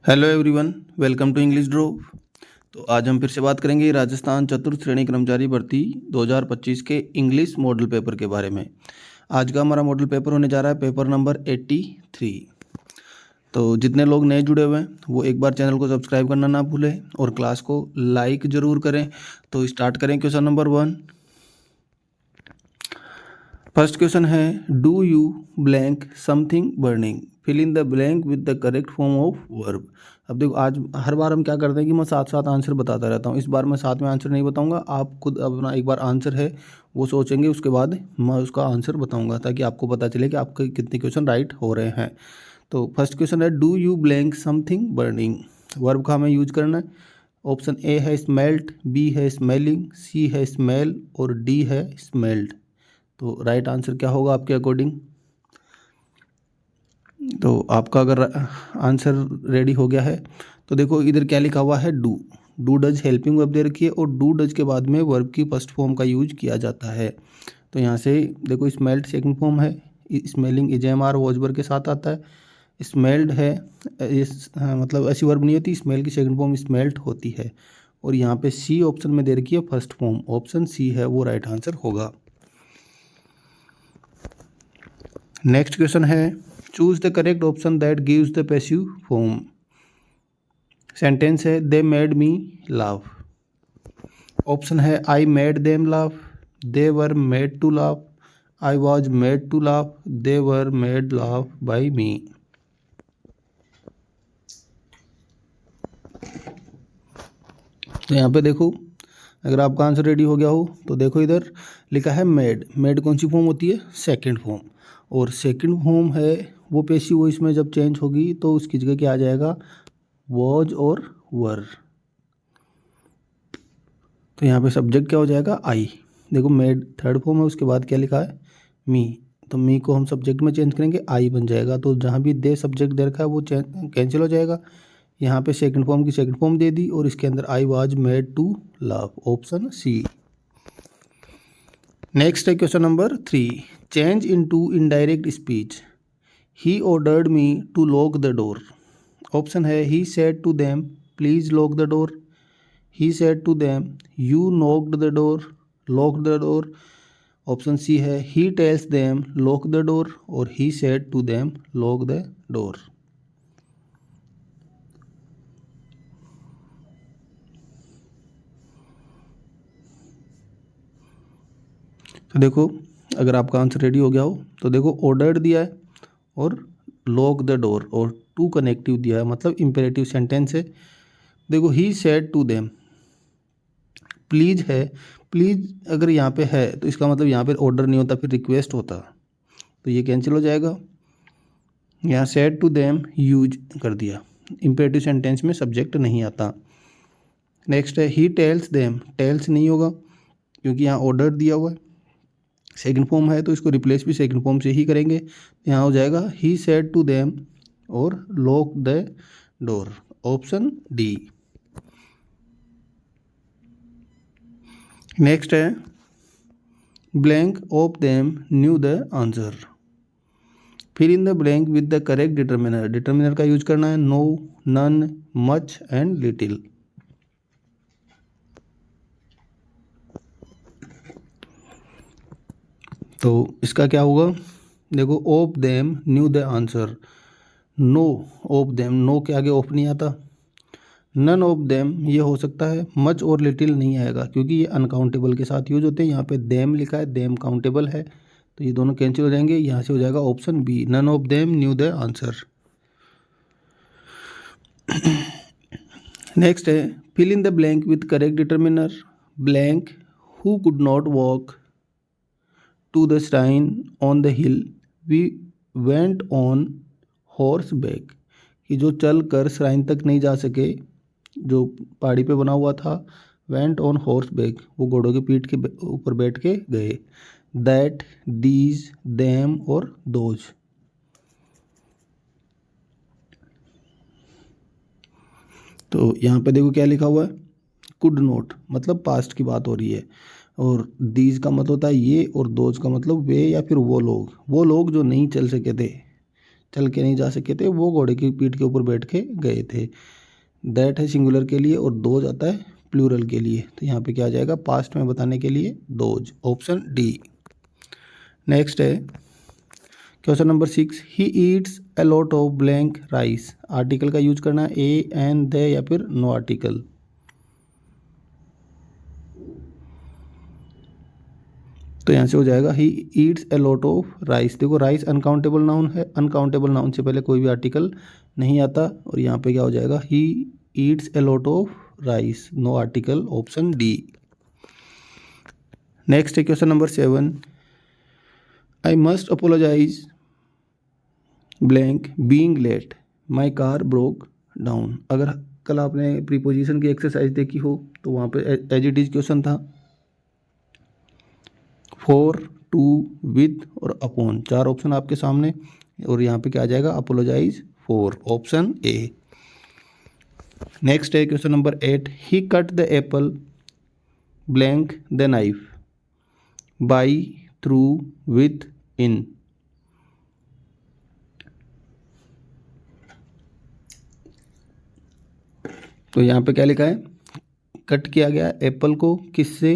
Hello everyone, welcome to English drop. तो आज हम फिर से बात करेंगे राजस्थान चतुर्थ श्रेणी कर्मचारी भर्ती 2025 के इंग्लिश मॉडल पेपर के बारे में। आज का हमारा मॉडल पेपर होने जा रहा है पेपर नंबर 83। तो जितने लोग नए जुड़े हुए हैं वो एक बार चैनल को सब्सक्राइब करना ना भूलें और क्लास को लाइक ज़रूर करें। तो स्टार्ट करें क्वेश्चन नंबर 1। फर्स्ट क्वेश्चन है, do you blank something burning, fill in the blank with the correct form of verb. अब देखो, आज हर बार हम क्या करते हैं कि मैं साथ साथ आंसर बताता रहता हूँ। इस बार मैं साथ में आंसर नहीं बताऊंगा, आप खुद अपना एक बार आंसर है वो सोचेंगे, उसके बाद मैं उसका आंसर बताऊंगा ताकि आपको पता चले कि आपके कितने क्वेश्चन राइट हो रहे हैं। तो फर्स्ट क्वेश्चन है, do you blank something burning. Verb का हमें यूज करना है। ऑप्शन ए है स्मेल्ट, बी है स्मेलिंग, सी है स्मेल और डी है स्मेल्ड। तो राइट आंसर क्या होगा आपके अकॉर्डिंग? तो आपका अगर आंसर रेडी हो गया है तो देखो इधर क्या लिखा हुआ है, do. Do does helping verb दे रखी है और डू डज के बाद में वर्ब की फर्स्ट फॉर्म का यूज किया जाता है। तो यहाँ से देखो स्मेल्ड सेकंड फॉर्म है, स्मेलिंग इजेएमआर वॉजबर के साथ आता है। स्मेल्ड है मतलब ऐसी वर्ब नहीं होती, स्मेल की सेकंड फॉर्म स्मेल्ट होती है। और यहाँ पे सी ऑप्शन में दे रखी है फर्स्ट फॉर्म, ऑप्शन सी है वो राइट आंसर होगा। नेक्स्ट क्वेश्चन है, choose the correct option that gives the passive form. Sentence है, they made me laugh. Option है, I made them laugh, they were made to laugh, I was made to laugh, they were made laugh by me. तो यहाँ पे देखो, अगर आपका answer ready हो गया हो तो देखो इधर लिखा है मेड। मेड कौन सी फॉर्म होती है? Second form. और सेकंड फॉर्म है वो पेशिव वॉइस में जब चेंज होगी तो उसकी जगह क्या आ जाएगा? वॉज और वर। तो यहाँ पे सब्जेक्ट क्या हो जाएगा? आई। देखो मेड थर्ड फॉर्म है, उसके बाद क्या लिखा है? मी। तो मी को हम सब्जेक्ट में चेंज करेंगे, आई बन जाएगा। तो जहाँ भी दे सब्जेक्ट दे रखा है वो कैंसिल हो जाएगा। यहाँ पे सेकंड फॉर्म की सेकंड फॉर्म दे दी और इसके अंदर I was made to love, option C. Next है question number 3, change into indirect speech. He ordered me to lock the door. Option है, he said to them please lock the door, he said to them you knocked the door, lock the door. Option C है, he tells them lock the door और he said to them lock the door. तो देखो, अगर आपका answer ready हो गया हो तो देखो ऑर्डर्ड दिया है और लॉक द डोर और टू कनेक्टिव दिया है, मतलब इम्पेरेटिव सेंटेंस है। देखो, he said to them, please है, प्लीज अगर यहाँ पे है तो इसका मतलब यहाँ पे ऑर्डर नहीं होता, फिर रिक्वेस्ट होता, तो ये कैंसिल हो जाएगा। यहाँ सेड टू देम यूज कर दिया, इम्पेरेटिव सेंटेंस में सब्जेक्ट नहीं आता। नेक्स्ट है, ही टेल्स देम, टेल्स नहीं होगा क्योंकि यहाँ ऑर्डर दिया हुआ है, सेकंड फॉर्म है तो इसको रिप्लेस भी सेकंड फॉर्म से ही करेंगे। यहाँ हो जाएगा, ही सेड टू देम और lock the door, option D. Next है, blank of them knew the answer, fill in the blank with the correct determiner. Determiner का यूज करना है, no, none, much and little. तो इसका क्या होगा? देखो, of them knew the answer, no of them, no के आगे ऑफ नहीं आता। नन ऑफ देम ये हो सकता है, मच और लिटिल नहीं आएगा क्योंकि ये अनकाउंटेबल के साथ यूज होते हैं। यहाँ पे देम लिखा है, देम काउंटेबल है, तो ये दोनों कैंसिल हो जाएंगे। यहाँ से हो जाएगा option B, none of them knew the answer. Next है, fill in the blank with correct determiner. Blank, who could not walk to the shrine on the hill, we went on horseback. कि जो चल कर shrine तक नहीं जा सके, जो पहाड़ी पे बना हुआ था, वेंट ऑन हॉर्स बैक, वो घोड़ों की पीठ के ऊपर बैठ के गए। दैट, दीज, देम और दोज। तो यहाँ पे देखो क्या लिखा हुआ है, कुड नॉट, मतलब पास्ट की बात हो रही है, और दीज का मतलब होता है ये, और दोज का मतलब वे या फिर वो लोग जो नहीं चल सके थे, चल के नहीं जा सके थे, वो घोड़े की पीठ के ऊपर बैठ के गए थे। दैट है सिंगुलर के लिए और दोज आता है प्लूरल के लिए। तो यहाँ पे क्या आ जाएगा, पास्ट में बताने के लिए दोज, ऑप्शन डी। नेक्स्ट है question number 6, he eats a lot of blank rice. Article का यूज करना है, ए, एन, द या फिर नो आर्टिकल। तो यहाँ से हो जाएगा he eats a lot of rice. देखो राइस अनकाउंटेबल नाउन है, अनकाउंटेबल नाउन से पहले कोई भी आर्टिकल नहीं आता, और यहाँ पे क्या हो जाएगा, he eats a lot of rice, no article, option D. Next है question number 7, I must apologise blank being late, my car broke down. अगर कल आपने प्रीपोजिशन की एक्सरसाइज देखी हो तो वहाँ पे एज इट इज क्वेश्चन था, फॉर, टू, विद और अपॉन, 4 ऑप्शन आपके सामने, और यहाँ पे क्या आ जाएगा, apologise for, option A. Next है question number 8, he cut the apple blank the knife, by, through, with, in. तो यहाँ पे क्या लिखा है, कट किया गया एप्पल को, किससे,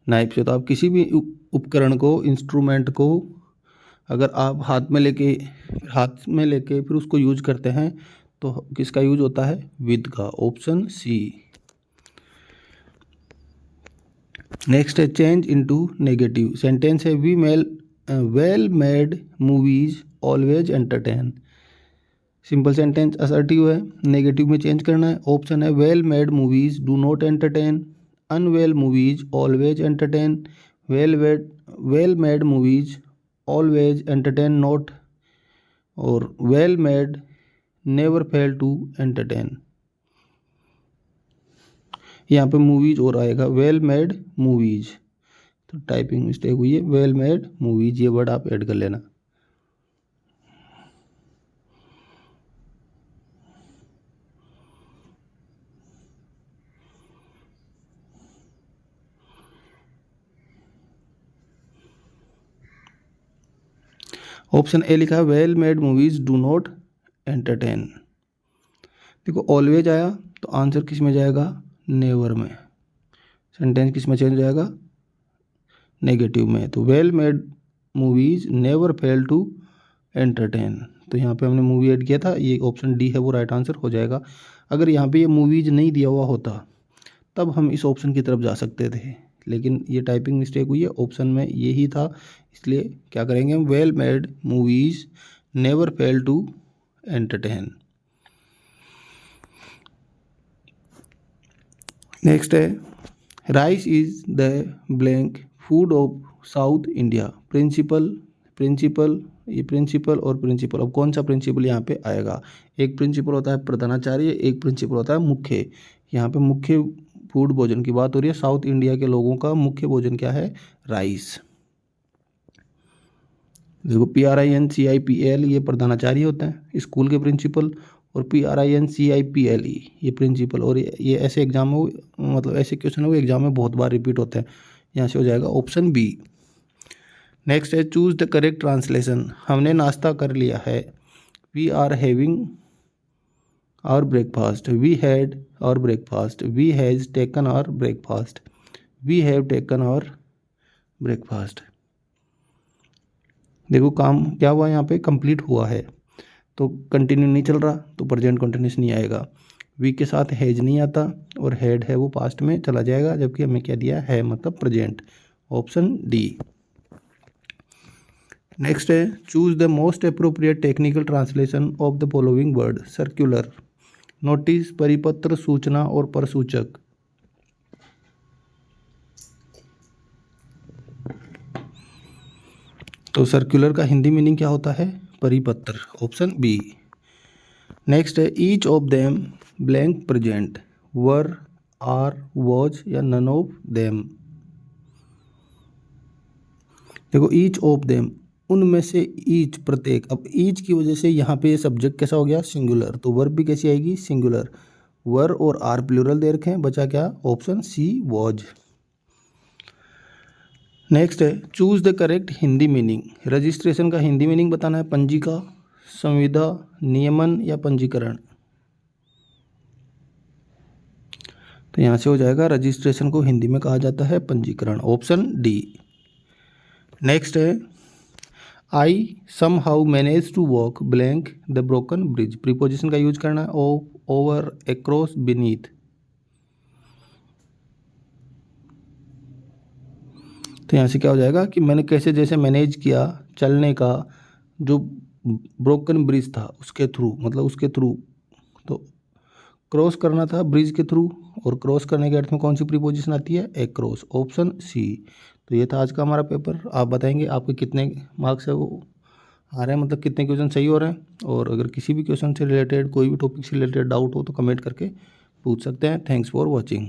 नाइफ से। तो आप किसी भी उपकरण को, इंस्ट्रूमेंट को अगर आप हाथ में लेके फिर उसको यूज करते हैं तो किसका यूज होता है, विद का, ऑप्शन सी। नेक्स्ट है चेंज इनटू नेगेटिव। सेंटेंस है we well made movies always entertain. Simple sentence assertive है, नेगेटिव में चेंज करना है। ऑप्शन है well made movies do not entertain, unwell movies always entertain, well made movies always entertain not, और well made never fail to entertain. यहाँ पे movies और आएगा, वेल मेड मूवीज, तो टाइपिंग मिस्टेक हुई है, वेल मेड मूवीज ये word आप ऐड कर लेना। ऑप्शन ए लिखा है well made movies do not entertain. देखो ऑलवेज आया तो आंसर किस में जाएगा, नेवर में। सेंटेंस किस में चेंज जाएगा, नेगेटिव में। तो well made movies never fail to entertain, तो यहाँ पे हमने मूवी ऐड किया था, ये ऑप्शन डी है वो राइट आंसर हो जाएगा। अगर यहाँ पे ये मूवीज नहीं दिया हुआ होता तब हम इस ऑप्शन की तरफ जा सकते थे, लेकिन ये टाइपिंग मिस्टेक हुई है, ऑप्शन में ये ही था, इसलिए क्या करेंगे हम, well made movies never fail to entertain. Next है rice is the blank food of south India. Principal ये प्रिंसिपल और प्रिंसिपल, अब कौन सा प्रिंसिपल यहाँ पे आएगा, एक प्रिंसिपल होता है प्रधानाचार्य, एक प्रिंसिपल होता है मुख्य। यहाँ पे मुख्य फूड भोजन की बात हो रही है, साउथ इंडिया के लोगों का मुख्य भोजन क्या है, राइस। देखो PRINCIPL ये प्रधानाचार्य होता है स्कूल के प्रिंसिपल, और PRINCIPLE ये प्रिंसिपल। और ये ऐसे एग्जाम हो, मतलब ऐसे क्वेश्चन हो एग्जाम में बहुत बार रिपीट होते हैं। यहाँ से हो जाएगा ऑप्शन बी। नेक्स्ट है चूज द करेक्ट ट्रांसलेशन। हमने नाश्ता कर लिया है, we are having our breakfast, we had our breakfast, we has taken our breakfast, we have taken our breakfast. देखो काम क्या हुआ यहाँ पे, कंप्लीट हुआ है, तो कंटिन्यू नहीं चल रहा तो प्रेजेंट कंटिन्यूस नहीं आएगा। वी के साथ हैज नहीं आता, और हैड है वो पास्ट में चला जाएगा, जबकि हमें क्या दिया है मतलब प्रेजेंट, ऑप्शन डी। नेक्स्ट है choose the most appropriate technical translation of the following word. Circular, notice, परिपत्र, सूचना और प्रसूचक। तो सर्कुलर का हिंदी मीनिंग क्या होता है, परिपत्र, ऑप्शन बी। नेक्स्ट है each of them blank present, were, are, was या नन ऑफ देम। देखो ईच ऑफ देम, उनमें से ईच, प्रत्येक। अब ईच की वजह से यहाँ पे ये सब्जेक्ट कैसा हो गया, सिंगुलर, तो वर्ब भी कैसी आएगी, सिंगुलर। वर और आर प्लूरल दे रखे हैं, बचा क्या, ऑप्शन सी वॉज। नेक्स्ट है choose the correct Hindi meaning. Registration का हिंदी मीनिंग बताना है, पंजीका, संविदा, नियमन या पंजीकरण। तो यहाँ से हो जाएगा रजिस्ट्रेशन को हिंदी में कहा जाता है पंजीकरण, ऑप्शन डी। नेक्स्ट है I somehow manage to walk blank the broken bridge. Preposition का यूज करना है, ओवर, एक्रॉस, बीनीथ। तो यहाँ से क्या हो जाएगा कि मैंने कैसे जैसे मैनेज किया चलने का जो ब्रोकन ब्रिज था उसके थ्रू, मतलब उसके थ्रू, तो क्रॉस करना था ब्रिज के थ्रू, और क्रॉस करने के अर्थ में कौन सी प्रीपोजिशन आती है, एक्रॉस, ऑप्शन सी। तो ये था आज का हमारा पेपर। आप बताएंगे आपके कितने मार्क्स है वो आ रहे हैं, मतलब कितने क्वेश्चन सही हो रहे हैं। और अगर किसी भी क्वेश्चन से रिलेटेड, कोई भी टॉपिक से रिलेटेड डाउट हो तो कमेंट करके पूछ सकते हैं। Thanks for watching.